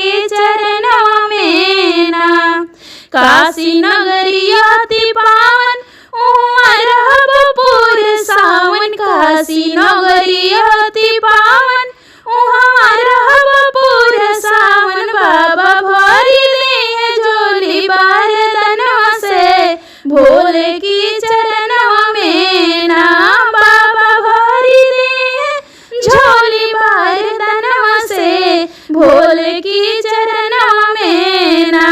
के चरणों में ना। काशी नगरी अति पावन उहाँ रहब पूर सावन। काशी नगरी अति पावन उहाँ रहब पूर सावन। बाबा भरी दे झोली बरतनों से भोले की चरणों में ना। बाबा भरी दे झोली बरतनों से भोले की चरणों में ना।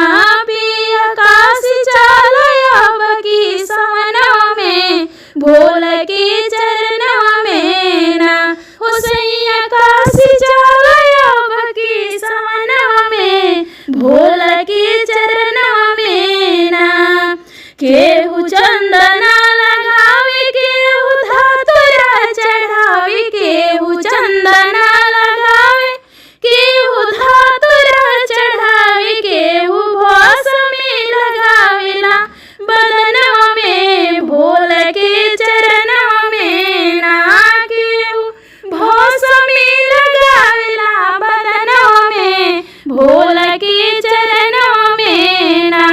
पिया काशी चलो अब की सवनों में भोले की चरणों में ना। हुसैया काशी चलो अब की सवनों में भोले की चरणों में ना। केहू चंदना लगावे केहू धतूरा चढ़ावे। केहू चंदना लगावे केहू धतूरा चढ़ावे। केहू भस्मी लगावेला बदनों में भोले के चरणों में ना। केहू भस्मी लगावेला बदनों में भोले के चरणों में ना।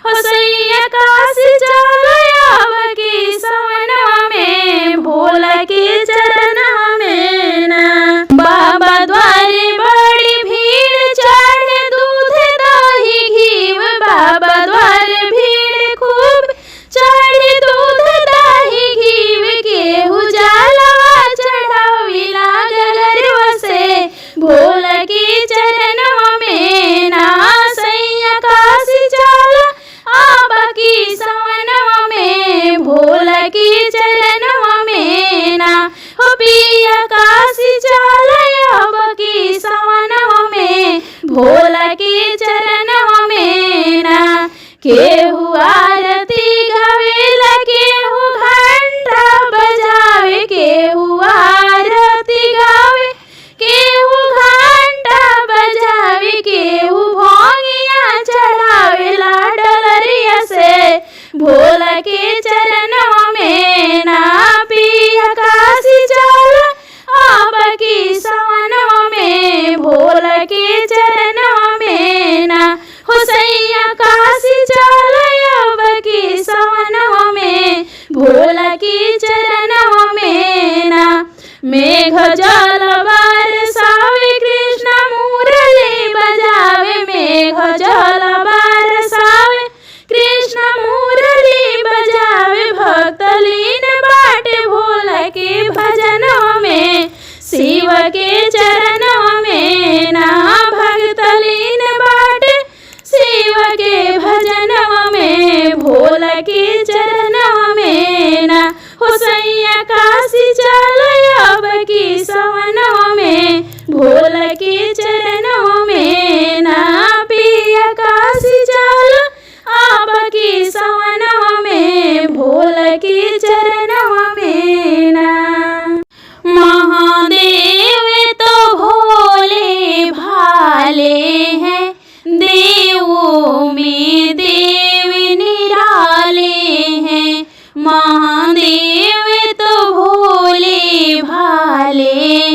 हुसैया काशी चलो अब की सवनों में भोले के चरणों में ना। बाबा द्वारे बड़ी भीड़ चढ़े दूध दही घीव। बाबा द्वारे भीड़ खूब चढ़े दूध दही घीव। केहू जलवा चढ़ाविला गगरवा से भोले के चरणों में ना। सैया काशी चलो अब की सवनों में भोले के चरणों में ना। हो पिया काशी चलो अब की सवनों में भोले के चरणों में ना। केहू आरती गावेला केहू घंटा बजावे। केहू आरती गावे केहू घंटा बजावे। केहू भोगिया चढ़ावेला डलरिया से भोले के चरणों में ना। पिया काशी चलो अब की सवनों में भोले के चरणों में ना। हुसैया काशी चलो अब की सवनों में भोले के चरणों में ना। मेघ जल बरसावे कृष्ण मुरली बजावे। मेघ जल बरसावे कृष्ण मुरली बजावे। भक्त लीन बाटे भोले के भजनों में शिव के चरणों में ना। भक्त लीन बाटे शिव के भजनों में भोले के चरणों में ना। हुसैया काशी चलो अब की सवनों में भोले के चरणों में ना। पिया काशी चलो अब की सवनों में भोले के चरणों में ना। महादेव तो भोले भाले हैं देवों में देव निराले हैं। महादेव तो भोले भाले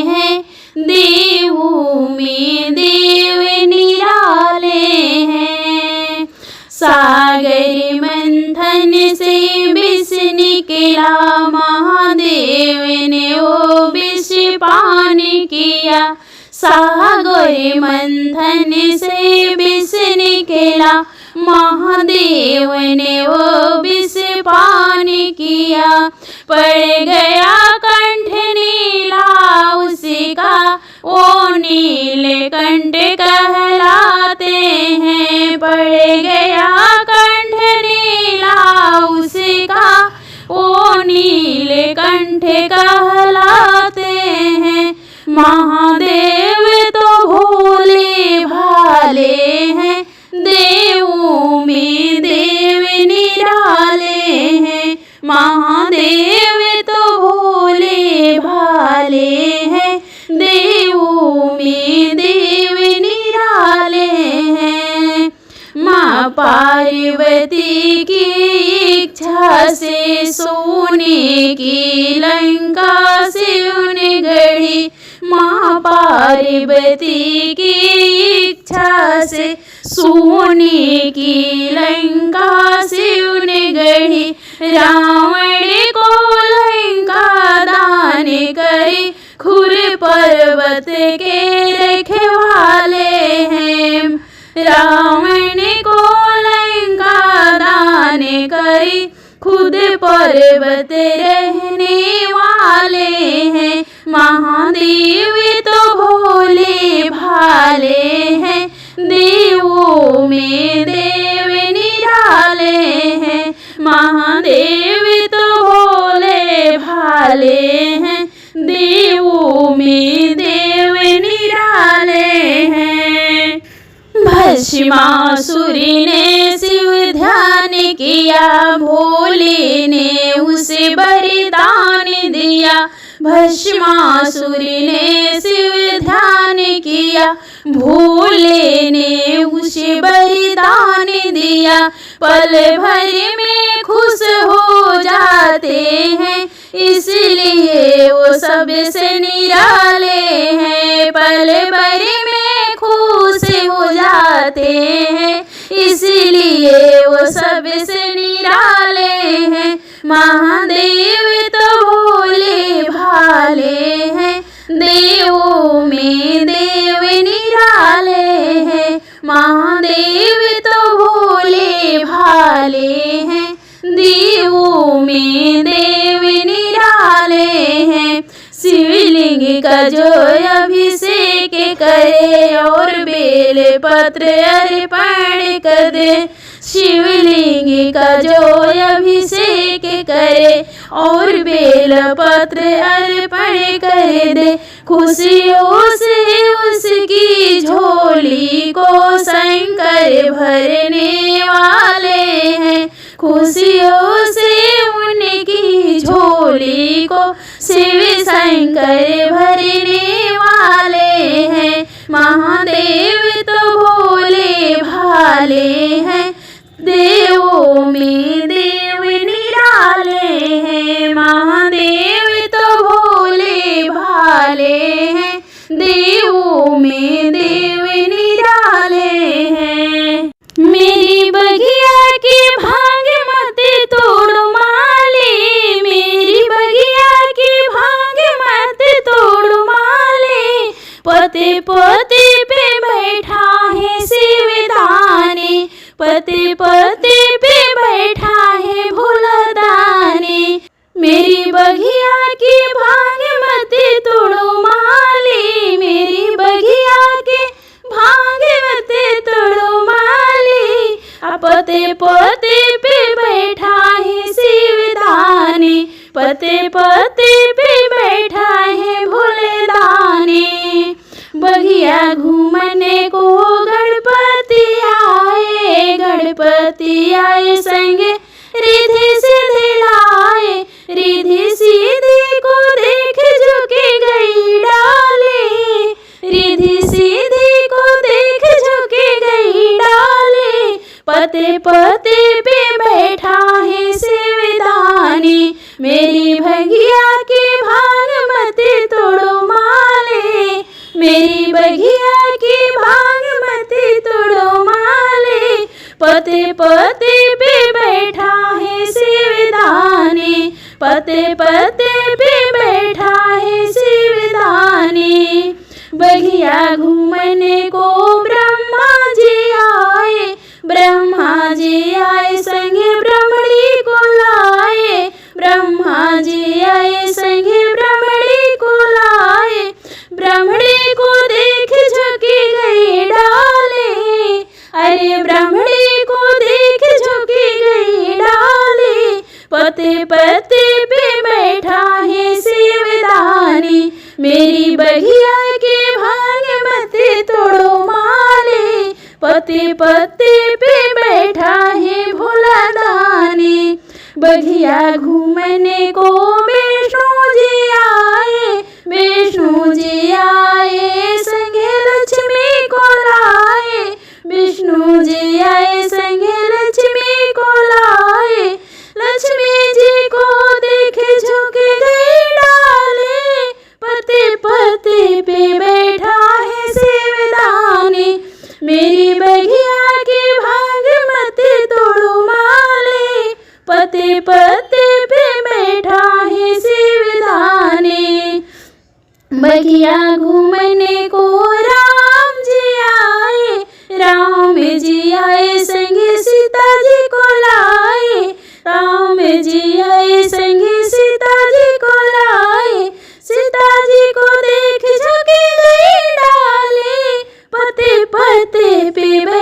हैं देवों में देव निराले हैं। सागर मंथन से विष निकला महादेव ने वो विष पान किया। सागर मंथन से विष निकला महादेव ने वो विष पान किया। पड़ गया कंठ नीला उसका वो नीलकंठ कहलाते हैं। पड़ गया कंठ नीला उसका वो नीलकंठ कहलाते हैं। महादेव तो भोले भाले हैं देवों में देव निराले हैं। महादेव तो भोले भाले हैं देवों में देव निराले हैं। माँ पार्वती की इच्छा से सोने की लंका शिव ने गढ़ी। माँ पार्वती की इच्छा बसे। सोने की लंका शिव ने गढ़ी, रावण को लंका दान करे। खुर पर्वत के रखवाले हैं, रावण को लंका दान करे। खुद पर्वत रहने वाले हैं, महादेव तो भोले भाले हैं। देवों में देव निराले हैं, महादेव तो भोले भाले हैं। देवों में देव निराले हैं। भस्मासुर ने शिव ध्यान किया, भोले ने उसे वरदान दिया। भस्मासुर ने शिव ध्यान किया, भोले ने उसे वरदान दिया। पल भर में खुश हो जाते हैं, इसलिए वो सबसे निराले हैं। पल भर में खुश हो जाते हैं, इसलिए वो सबसे निराले हैं। महादेव तो भोले भाले हैं, देवों में देव निराले हैं। महादेव तो भोले भाले हैं, देवों में देव निराले हैं। शिवलिंग का जो अभिषेक करे और बेल पत्र अर्पण कर दे। शिवलिंग का जो अभिषेक करे और बेल पत्र अर्पण कर दे। खुशियों से उसकी झोली को शंकर भरने वाले हैं, खुशियों से उनकी झोली को शिव शंकर भरने वाले हैं। महादेव तो भोले भाले हैं, देवों में देव निराले हैं। महादेव तो भोले भाले हैं, देवों में देव निराले हैं। मेरी बगिया की भांग मत तोड़ माले, मेरी बगिया की भांग मत तोड़ माले। पते पते पे बैठा है शिवदानी, पते पते पे बैठा है भोलादानी। मेरी बगिया की भांग मत तोड़ो माली, मेरी बगिया के भांग मत तोड़ो माली। पते पते पे बैठा है शिवदानी, पते पते पे बैठा है भोलेदानी। बगिया घूमने को गणपति आए, गणपति आए संगे रिधि सिद्धि लाए। रिधि सिद्धि को देख झुके गई डाले, रिधि सिद्धि को देख झुके गई डाले। पते पते पे बैठा है शिवदानी, मेरी भगिया की भांग मत तोड़ो माले, मेरी बगिया की भांग मत तोड़ो माले। पते पते पे बैठा है शिवदानी, पते पते पे बैठा है शिवदानी। बगिया घूमने को ब्रह्मा जी आए, ब्रह्मा जी आए संगे ब्रह्मणी को लाए। ब्रह्मा जी आए संगे ब्रह्मणी को लाए। ब्रह्मणी को देख झुकी गई डाले, अरे ब्रह्मणी को देख झुकी गई डाले। पते पते पे बैठा है शिवदानी, मेरी बगिया के भांग मत तोड़ो माले। पते पते पे बैठा है भोलादानी। बगिया घूमने को विष्णु जी आए, विष्णु जी आए संगे लक्ष्मी को लाए। विष्णु जी आए संगे लक्ष्मी को लाए। लक्ष्मी जी को देख झुक गई डाले, पते पते पे बैठा है शिवदानी, मेरी शिव